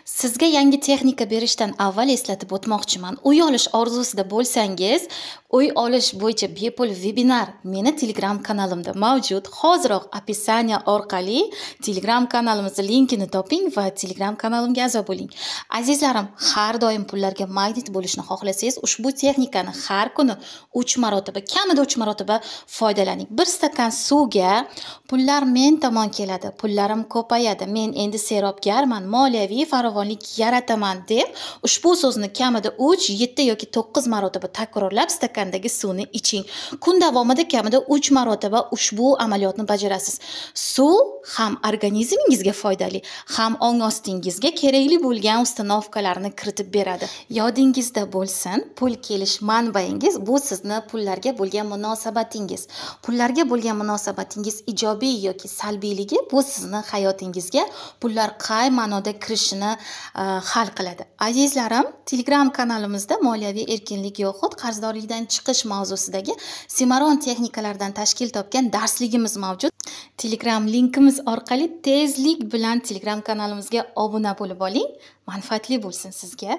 Sizga yangi texnika berishdan avval eslatib o'tmoqchiman. Uy olish orzusida bo'lsangiz, uy olish bo'yicha bepul webinar meni Telegram kanalimda mavjud. Hoziroq opисание orqali Telegram kanalimizning linkini toping va Telegram kanalimga a'zo bo'ling. Azizlarim, har doim pullarga magnit bo'lishni xohlasangiz, ushbu texnikani har kuni 3 marotaba, kamida 3 marotaba foydalaning. Bir stakan suvga pullar men tomon keladi, pullarim ko'payadi, men endi serobgarman, moliyaviy farovonlik yarataman deb ushbu so'zni kamida 3, 7 yoki 9 marotaba takrorlab stakandagi suvni iching. Kun davomida kamida 3 marotaba ushbu amaliyotni bajarasiz. Suv ham organizmingizga foydali, ham ong ostingizga kerakli bo'lgan ustanovkalarni kiritib beradi. Yodingizda bo'lsin, pul kelish manbaingiz bu sizni pullarga bo'lgan munosabatingiz. Pullarga bo'lgan munosabatingiz ijobiy yoki salbiyligi bu sizni hayotingizga pullar qay ma'noda kirishini hal qiladi. Azizlarim, Telegram kanalimizda moliyaviy erkinlik yoxud qarzdorlikdan chiqish mavzusidagi Cimarron texnikalaridan tashkil topgan darsligimiz mavjud. Telegram linkimiz orqali tezlik bilan Telegram kanalimizga obuna bo'lib oling. Manfaatli bo'lsin sizga.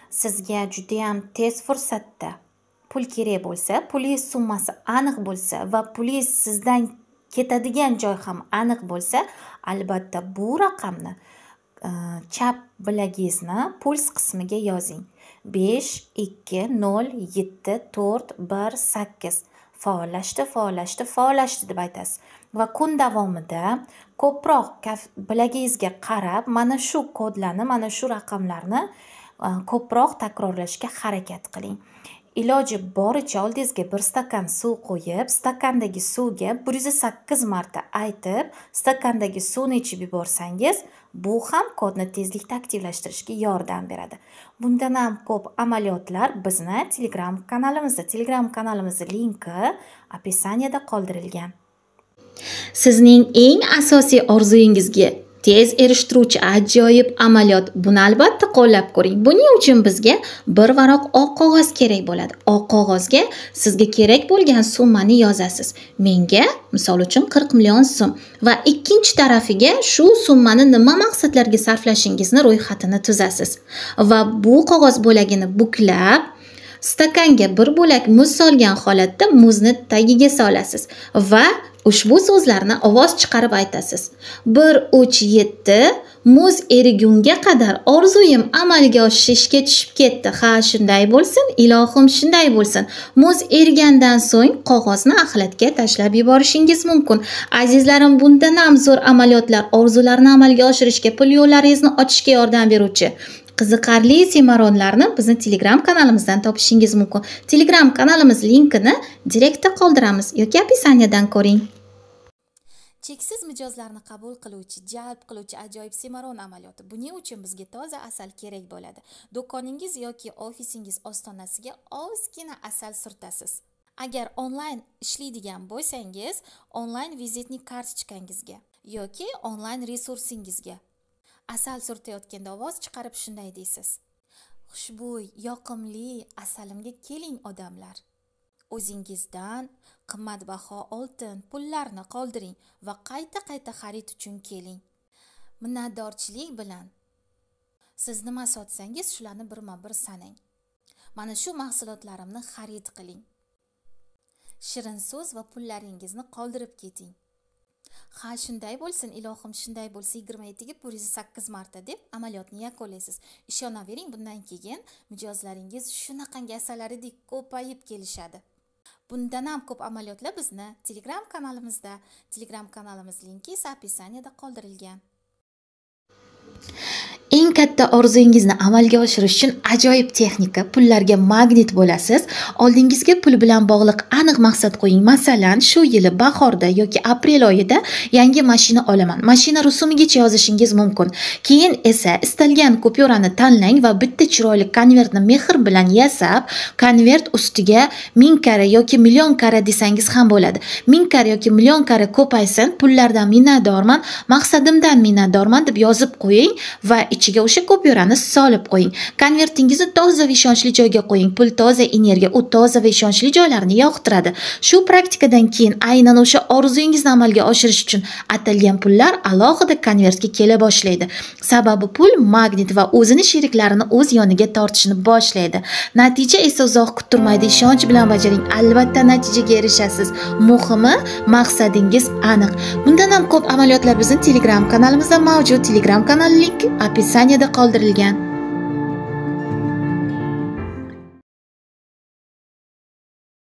Sizga juda ham tez fursatda pul kerak bo'lsa, pulingiz summasi aniq bo'lsa va pulingiz sizdan ketadigan joy ham aniq bo'lsa, albatta bu raqamni chap bilagingizni puls qismiga yozing. 5 2 0 7 4 1 8 faollashdi deb aytasiz va kun davomida ko'proq bilagingizga qarab mana shu kodlarni, mana shu raqamlarni ko'proq takrorlashga harakat qiling. Iloji boricha oldingizga bir stakan suv qo'yib, stakandagi suvga 108 marta aytib, stakandagi suvni ichib yuborsangiz, bu ham kodni tezlikda aktivlashtirishga yordam beradi. Bundan ham ko'p amaliyotlar bizni Telegram kanalimizda. Telegram kanalimizning linki описаниеda qoldirilgan. Sizning eng asosiy orzuyingizga tez erishtiruvchi ajoyib amaliyot. Buni albatta qo'llab ko'ring. Buning uchun bizga bir varaq oq qog'oz kerak bo'ladi. Oq qog'ozga sizga kerak bo'lgan summani yozasiz. Menga, misol uchun 40 million so'm va ikkinchi tarafiga shu summani nima maqsadlarga sarflashingizni ro'yxatini tuzasiz. Va bu qog'oz bo'lagini buklab stakanga bir bo'lak muz solgan holatda muzni tagiga solasiz va ushbu so'zlarni ovoz chiqarib aytasiz. 137 muz erigunga qadar orzuyim amalga oshishga tushib ketdi. Ha, shunday bo'lsin, ilohim shunday bo'lsin. Muz erigandan so'ng qog'ozni axlatga tashlab yuborishingiz mumkin. Azizlarim, bundan ham zo'r amaliyotlar, orzularni amalga oshirishga, pul yo'llaringizni ochishga yordam beruvchi qiziqarli Cimarronlarni bizni Telegram kanalimizdan topishingiz mumkin. Telegram kanalimiz linkini direktda qoldiramiz yoki описаниеdan ko'ring. Cheksiz mijozlarni qabul qiluvchi, jalb qiluvchi ajoyib Cimarron amaliyoti. Buning uchun bizga toza asal kerak bo'ladi. Do'koningiz yoki ofisingiz ostonasiga ozgina asal surtasiz. Agar onlayn ishlaydigan bo'lsangiz, onlayn vizitnik kartochkangizga yoki onlayn resursingizga asal surtayotganda ovoz chiqarib shunday deysiz: xushbo'y, yoqimli asalimga keling odamlar. O'zingizdan qimmatbaho oltin, pullarni qoldiring va qayta xarid uchun keling. Minnatdorchilik bilan siz nima sotsangiz shularni birma-bir sanang. Mana shu mahsulotlarimni xarid qiling. Shirin so'z va pullaringizni qoldirib keting. Ha, shunday bo'lsin, ilohim shunday bo'lsa 27 ga 108 marta deb amaliyotni yakunlaysiz. Ishonavering, bundan keyin mijozlaringiz shunaqangi asallardek ko'payib kelishadi. Bundan ham ko'p amaliyotlar bizni Telegram kanalimizda. Telegram kanalimiz linki esa описаниеda qoldirilgan. Eng katta orzuyingizni amalga oshirish uchun ajoyib texnika, pullarga magnit bo'lasiz. Oldingizga pul bilan bog'liq aniq maqsad qo'ying. Masalan, shu yili bahorda yoki aprel oyida yangi mashina olaman. Mashina rusumigacha yozishingiz mumkin. Keyin esa istalgan kupyurani tanlang va bitta chiroyli konvertni mehr bilan yasab, konvert ustiga 1000 karra yoki million karra desangiz ham bo'ladi. 1000 karra yoki million karra ko'paysin, pullardan minnatdorman, maqsadimdan minnatdorman deb yozib qo'ying va ichiga o'sha kupyurani solib qo'ying. Konvertingizni toza va ishonchli joyga qo'ying. Pul toza energiya, u toza va ishonchli joylarni yoqtiradi. Shu praktikadan keyin aynan o'sha orzungizni amalga oshirish uchun atalgan pullar alohida konvertga kela boshlaydi. Sababi pul magnit va o'zini sheriklarini o'z yoniga tortishni boshlaydi. Natija esa uzoq kuttirmaydi. Ishonch bilan bajaring, albatta natijaga erishasiz. Muhimi, maqsadingiz aniq. Bundan ham ko'p amaliyotlar bizning Telegram kanalimizda mavjud. Telegram kanal linki opisaniyada qoldirilgan.